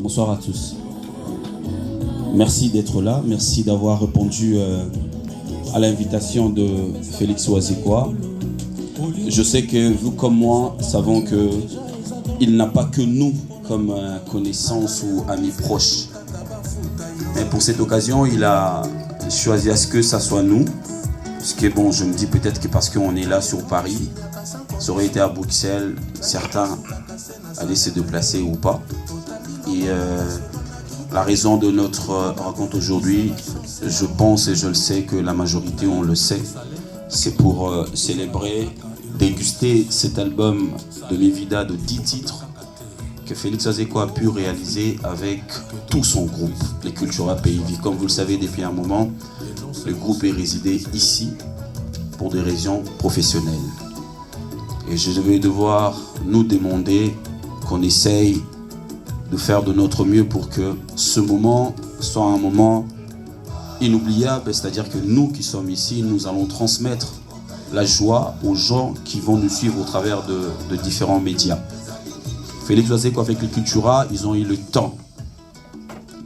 Bonsoir à tous. Merci d'être là, merci d'avoir répondu à l'invitation de Félix Ouazekwa. Je sais que vous comme moi savons que il n'a pas que nous comme connaissances ou amis proches. Mais pour cette occasion, il a choisi à ce que ça soit nous. Parce que bon, je me dis peut-être que parce qu'on est là sur Paris, ça aurait été à Bruxelles, certains allaient se déplacer ou pas. Et la raison de notre rencontre aujourd'hui, je pense et je le sais que la majorité, on le sait, c'est pour célébrer, déguster cet album de Mivida de 10 titres que Félix Ouazekwa a pu réaliser avec tout son groupe, les Cultura Pays Vie. Comme vous le savez depuis un moment, le groupe est résidé ici pour des raisons professionnelles. Et je vais devoir nous demander qu'on essaye de faire de notre mieux pour que ce moment soit un moment inoubliable, c'est-à-dire que nous qui sommes ici, nous allons transmettre la joie aux gens qui vont nous suivre au travers de différents médias. Félix Ouazekwa avec le Cultura, ils ont eu le temps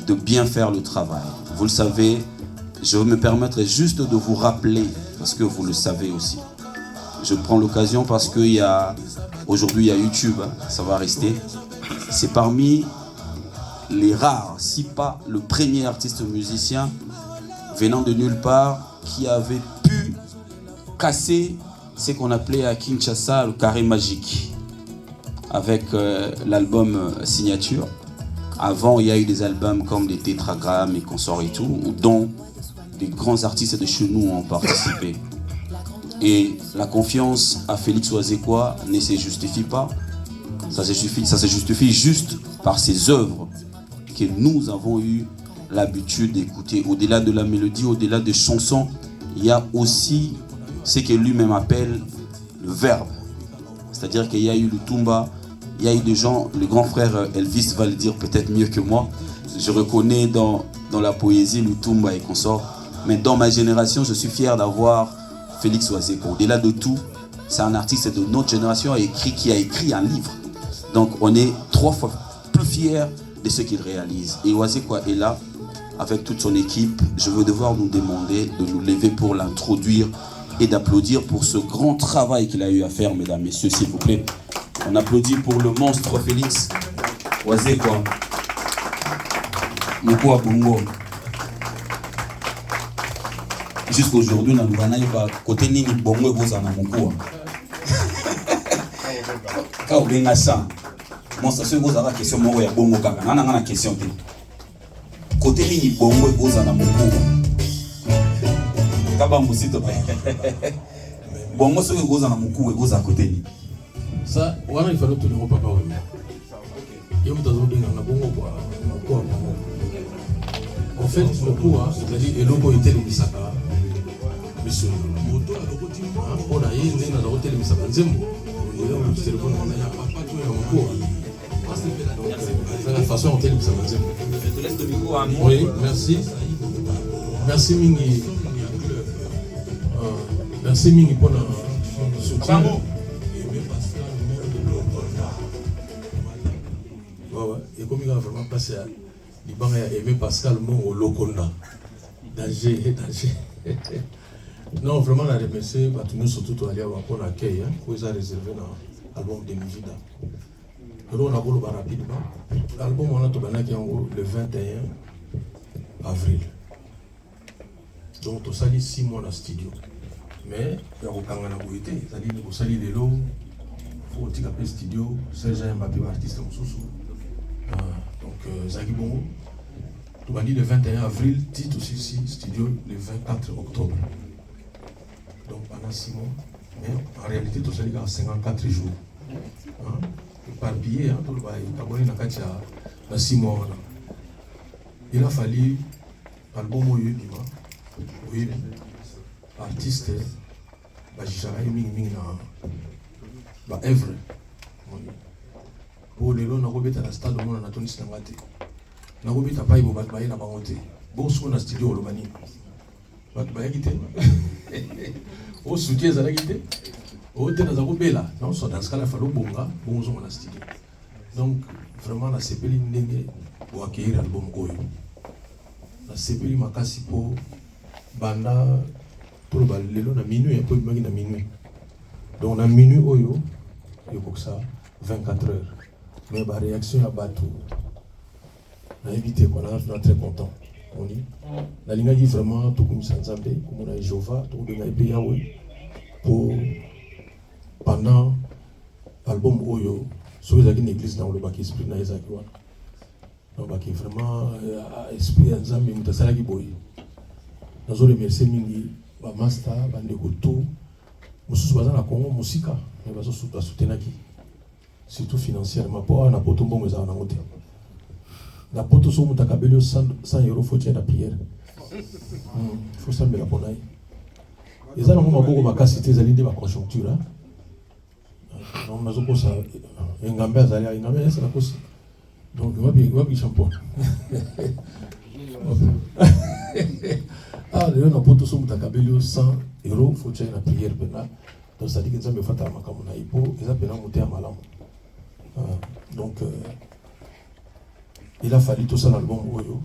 de bien faire le travail. Vous le savez, je me permettrai juste de vous rappeler, parce que vous le savez aussi. Je prends l'occasion parce qu'aujourd'hui il y a YouTube, hein, ça va rester. C'est parmi les rares, si pas le premier artiste musicien venant de nulle part qui avait pu casser ce qu'on appelait à Kinshasa le carré magique avec l'album Signature. Avant, il y a eu des albums comme des Tétragrammes et consorts et tout, dont des grands artistes de chez nous ont participé. Et la confiance à Félix Ouazekwa ne se justifie pas. Ça se justifie juste par ses œuvres que nous avons eu l'habitude d'écouter. Au-delà de la mélodie, au-delà des chansons, il y a aussi ce que lui-même appelle le verbe. C'est-à-dire qu'il y a eu le Tumba, il y a eu des gens, le grand frère Elvis va le dire peut-être mieux que moi. Je reconnais dans la poésie le Tumba et consorts. Mais dans ma génération, je suis fier d'avoir Félix Ouazekwa. Au-delà de tout, c'est un artiste de notre génération qui a écrit un livre. Donc on est 3 fois plus fiers de ce qu'il réalise. Et Ouazekwa est là avec toute son équipe. Je veux devoir nous demander de nous lever pour l'introduire et d'applaudir pour ce grand travail qu'il a eu à faire, mesdames, messieurs, s'il vous plaît. On applaudit pour le monstre Félix Ouazekwa. Moko Bongo. Jusqu'aujourd'hui, nous avons côté Nini Bongo et vous en avez Moko. Quand vous avez ça, moi, ça se vous avez la question, moi, il y a Bongo Kaka. On a une question. Côté Nini Bongo et vous en avez Moko. Kabambo, s'il te plaît. Bongo, ce que vous en avez Moko et vous à côté. Ça, il fallait tout le monde papa. Il y a des gens qui ont Bongo. En fait, le coup, c'est-à-dire que l'homme était le Misaka. Monsieur, on a eu un hôtel Misaka. Le téléphone, on a pas tout le coup. C'est la façon dont il Misaka. Je te laisse le micro à moi. Oui, merci. Merci Mingi. Merci Mingi pour le soutien. Et comme il a vraiment passé à Liban a aimé Pascal Mon au Lokonda. Danger. Non, vraiment, la remercier, nous surtout pour l'accueil, pour les réservé dans l'album de Mivida. Nous on a voulu rapidement. L'album, on a tout le 21 avril. Donc, on a 6 mois dans le studio. Mais, il y a aucun été. C'est-à-dire que vous allez les lots, il faut que le studio, Serge Mbappé, artiste Moussoussou. Donc, Zaghi Bongo, tout va dire le 21 avril, titre aussi ici, studio le 24 octobre. Donc pendant 6 mois, mais en réalité, tout ça est à 54 jours. Éparpillé, tout le monde dans 6 mois. Il a fallu, album oui, artiste, Bajishara Ming na œuvre. Pour les lots, on a à la stade où on a tenu ce matin. On a pas eu de battre na bangote. Bon, on a studio au Lomani. Battre quitté. Au soutien, ça a quitté. Au thé, on a bella. Non, dans ce cas-là, il faut bonga. Bon, on a studio. Donc, vraiment, la CPL ndenge pour accueillir l'album Oyo. La CPL makasi pour banda pour le na minuit un peu na minuit. Donc na minuit Oyo, il faut que ça 24 heures. Mais la réaction à Batou, on a évité qu'on a très content. On dit, la ligne dit vraiment tout comme ça Nzambe, comme on a Jéhovah, tout comme on a Yahweh pour pendant l'album Oyo. Sur les églises dans le bac esprit na Ezakiwa. Donc bac vraiment esprit Nzambe mutasala ki boy. Nous remercier mingi ba master ba ndeko tout. Mususu baza na Congo musika, mais bazo soutenir qui. Surtout financièrement pour na poto mbongo za na ngote. Na poto so mutakabelio 100 € faut tirer la prière. Faut ça me la bonai. Eza na ngoma boko makasi te zali de ba conjoncture. Donc nazo ko ça engambe azali engambe c'est la cause. Donc on va bien shampoo. Ah le na poto so mutakabelio 100 € faut tirer la prière bena. Donc ça dit que Nzambe fata makamu na ipo eza pena muté malamu. Donc il a fallu tout ça dans l'album Oyo.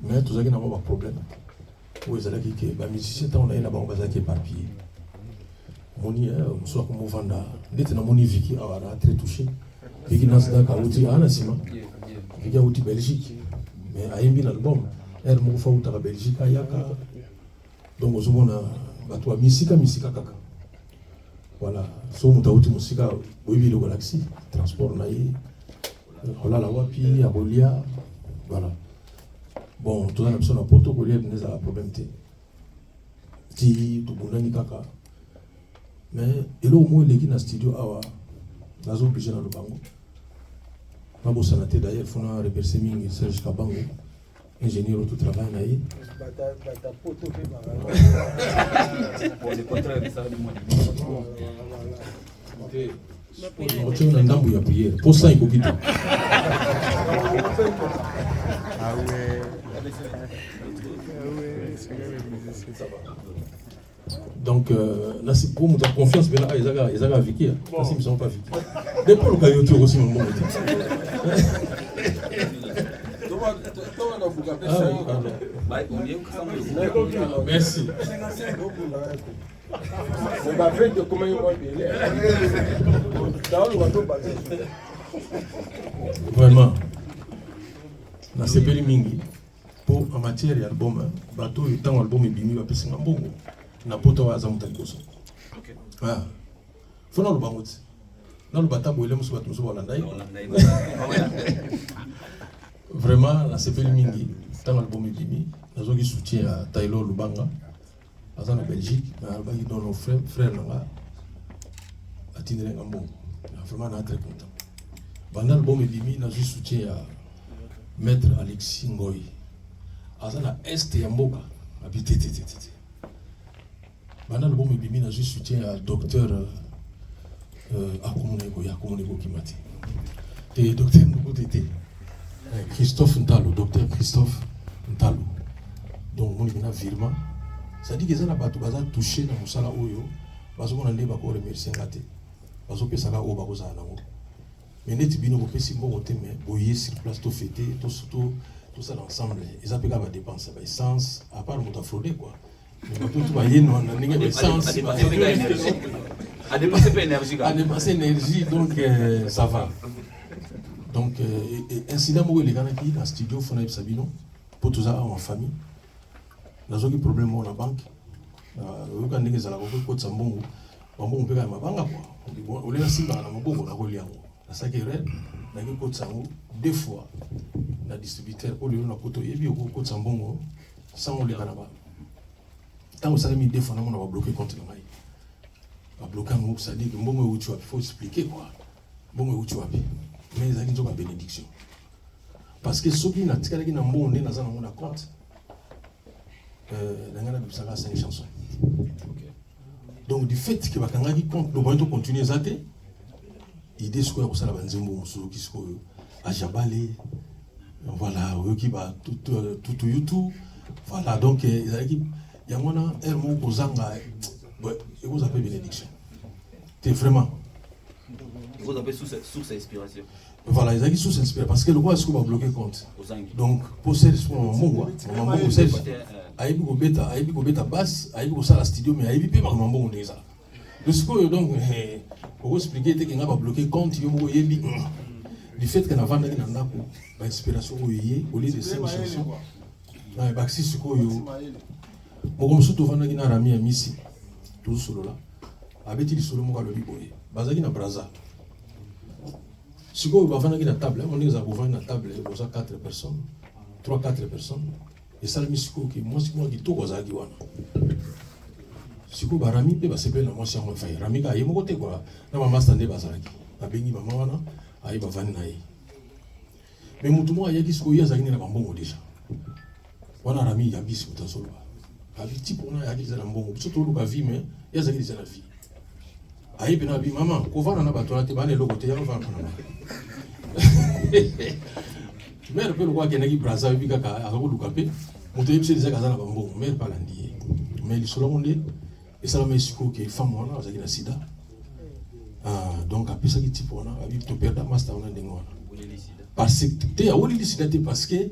Mais tout ça qui n'a pas de problème. Où ils allaient qui les musiciens on a là-bas on va qui éparpillé. Moni soit comme Vanda, n'était na moni Vicky awara très touché. Vicky nasda ka uti anasima. Vicky a uti Belgique. Mais a yimbi l'album. Elle mo fa uta Belgique ayaka. Donc aux mona batwa misika kaka. Voilà, so mutauti musika boibi le galaxy transport naï. Voilà la wapi abolia. Voilà. Bon, tout ça, on a poto que les gens ont problème ti tout bonani kaka. Mais il au moins les qui dans studio awa, nazo obligé dans le bango. Na bo sanate d'ailleurs, faut na remercier mingi Serge Kabango, ingénieur tout travail naï. Bata poto fait Pour le contraire, ça va On tient un ndambu ya prière. Pour ça il faut quitter. Ah ouais. Donc, là, c'est pour notre confiance, mais là, ils avaient vécu. Parce qu'ils ne sont pas vécu. Depuis le cas, ils ont aussi mon bon côté. Merci. Vraiment, na sepeli mingi pour en matière d'album, bateau et tant album est bimi va passer en bon. Na poto wa zamuta likoso. Ah. Fona lo bangote. Na lo batambo ele musu batu so Hollande. Vraiment la sepeli mingi tant album est bimi, nazo ki soutien à Taylor Lubanga. En Belgique, na albaki dans nos frères là. Atindre ngambon. Vraiment na très content. Pendant l'album est bimi, nazo soutien à Maître Alexis Ngoy. Azana est ya mboka habité tété. Pendant l'album est bimi, nazo soutien à docteur Akomoneko Kimati. Et docteur Ndukutété. Christophe Ntalo, docteur Christophe Ntalo. Donc mon bina virement. Ça dit que ça n'a pas tout touché dans Moussala Oyo. Parce qu'on a dit qu'on remercie Ngate. Parce que ça a oba koza nango. Mais net bino ko pesi mbo wote mais boyer sur place tout fêter tout ça ensemble. Ils appellent la dépense ba essence à part mon frauder quoi. Mais tout va y non na ninga essence. À dépenser pas énergie. À dépenser énergie donc ça va. Donc incident mo les gars qui dans studio Fona Sabino pour tout ça en famille. Nazo ki problème na banque. Oka ndenge zala ko tsambongo. Bambongo peka mabanga quoi. Ole simba na mabongo na koliango. Na saki red na ki ko tsango deux fois na distributeur au lieu na poto yebi ko tsambongo sans ole kana ba. Tant ça mis deux fois na mona ba bloquer compte na mai. Ba bloquer ngo ça dit que mbongo uchi wapi faut expliquer quoi. Mbongo uchi wapi. Mais ça qui nzoka bénédiction. Parce que soki na tikala ki na mbongo ndena za na mona compte. Ça va 5 chansons. Donc du fait que bakanga qui compte le bon continuer zaté idée ce que ça la banzembo muso qui ce à Jabale voilà qui va tout YouTube voilà donc il y a mona hermo kozanga et vous appelez bénédiction. C'est vraiment vous avez source d'inspiration. Voilà, ils ont sous-inspiré parce que le roi est-ce qu'on va bloquer compte. Donc, pour Serge, pour maman, maman, Serge, aïbi ko beta basse, aïbi ko sala studio, mais aïbi pe maman bon déjà. Le score donc, pour expliquer que qu'on va bloquer compte, il y a du fait qu'on a vendu un nako, l'inspiration au lieu de 5 chansons, na baxi siko yo. Bon comme surtout vendu un rami à Missi, tout solo là, avec il solo mo ka lobi boye, bazaki na braza. Si vous avez une table, on est une table, vous avez 4 personnes, 3-4 personnes, et ça, le musique qui moi, c'est moi qui tout aux aguiwana. Si vous avez Rami, c'est bien, moi, c'est un fait. Rami, il y a un côté quoi, na maman stande bazaraki, na bengi maman wana, aïe bavani naï. Mais mutumo, il y a qui se couille à Zagini na bambongo déjà. Wana Rami, il y a bis ou solo. Avec type, on a qui se lambongo, surtout le vie, mais il y a Zagini la vie. Aïe, ben abi maman, kovana na bato na te bane logo te ya kovana na. Mère pe le quoi qui n'a braza bi kaka akako lukape, moto yebise déjà kazana bambo, mère pas landi. Mais il solo monde et ça la mesiko que femme wana azaki na sida. Donc après ça qui type wana, abi to perdre master wana ndengo wana. Parce que te a woli sida te parce que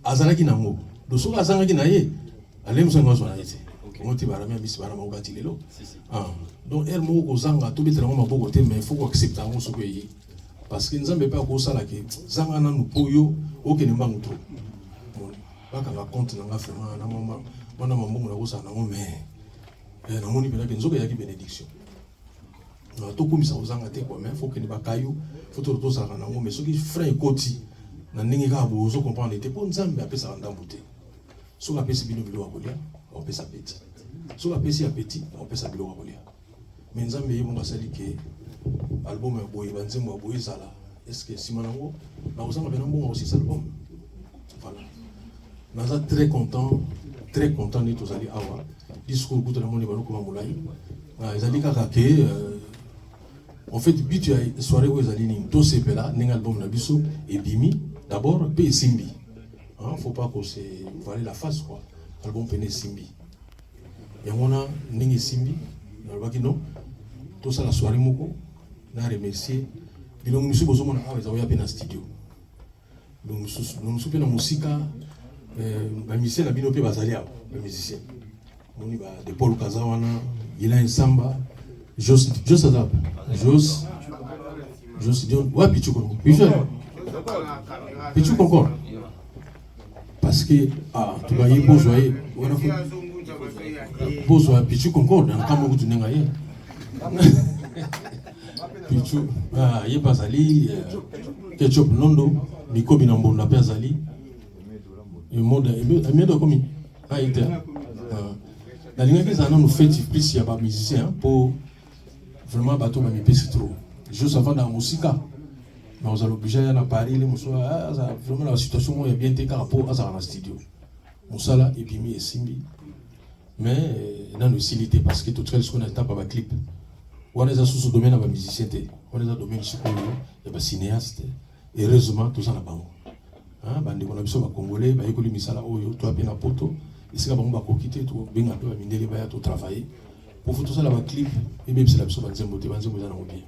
azalaki na mo. Do so azalaki na ye, alem so ngwa so na yete. Moti barami abisi barama ukati lelo. Donc elle mo kozanga to bitela ngoma boko te mais il faut accepter ngo so kwe parce que nzambe pa ko sala ke zanga na nupoyo okene mbangu to. Baka nga compte na nga vraiment na mama wana mambongo na ko sala ngo mais na moni pena ke nzoka yaki bénédiction. Na to komisa kozanga te quoi mais faut que ne bakayu faut to sala na ngo mais soki frein koti na ndenge ka bo zo comprendre te po nzambe apesa ndambuté. So la pesi bino bilo akolia on peut s'appétit. So la pesi appétit on peut s'abilo akolia. Mais nzambe yebo ngasali ke album ya boye banzembo ya boye zala est-ce que simanango na ozanga bena mbongo aussi cet album. Voilà. Naza très content de tous ali awa discours kuta na moni baloko mamulai. Ezali kaka ke en fait bitu ya soirée où ezali ni to sepela ninga album na biso et bimi d'abord pe simbi. Faut pas que c'est voiler la face quoi. Album peine simbi. Et on a ningi simbi nalbaki non tout ça la soirée moko na remercier bilongo misu bozo mona awa zaoya pe na studio donc nous pe na musika ba musicien na bino pe bazali awa ba musicien moni ba de Paul Kazawana ila ensamba Jos Azab Jos Dion wa Pichu Kongo Pichu Kongo parce que tu vas y poser wana poser Pichu Kongo dans kama kutu nenga ye Pichu ye bazali ketchup nondo mikobi na mbonda pe azali e monde emiedo komi ite na linga ke zana no fait plus ya ba musicien pour vraiment bateau ba mi pesi trop juste avant dans musica mais on a l'obligé à Paris les muso vraiment la situation est bien té par rapport à ça dans studio musala et bimi et simbi mais dans le silité parce que tout ce qu'on a tapé avec clip on est sous ce domaine à musicien on est dans domaine psychologue et ba cinéaste heureusement tout ça na bango bande on a biso ba congolais ba yekoli misala oyo to apena poto ici ka bango ba kokité to benga to mindele ba ya to travailler pour tout ça la ba clip et même c'est la biso ba nzembo te ba nzembo za na bien.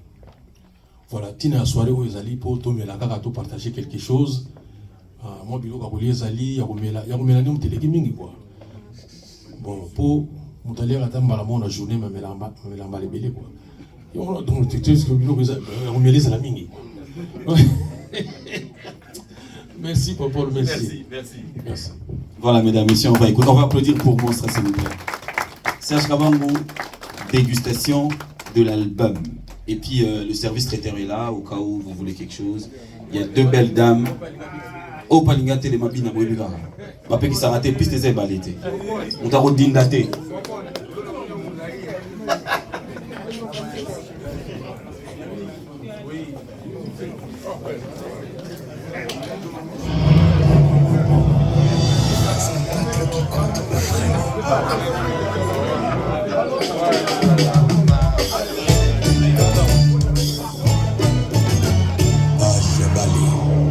Voilà, tina soirée où ezali pour to mela kaka to partager quelque chose. Moi bilo ka kolie ezali ya komela ni muteleki mingi quoi. Bon, pour mutalia kata mbala mona journée mamelamba lebele quoi. Et on a donc tu sais que bilo ka komela ezala mingi. Merci papa, merci. Voilà mesdames et messieurs, on va applaudir pour Monstre s'il vous plaît. Serge Kabango, dégustation de l'album. Et puis le service traiteur est là au cas où vous voulez quelque chose. Il y a deux belles dames. Oh palinga tele mabina boyebika. Mapeki sarate piste ze balete. On t'a redindaté.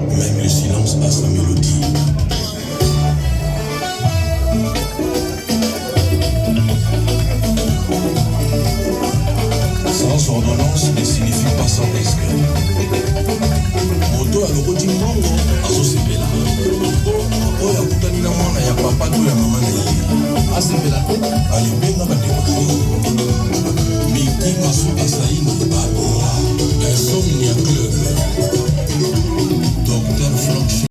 Même le silence a sa mélodie. Sans ordonnance ne signifie pas sans risque. Insomnia Club.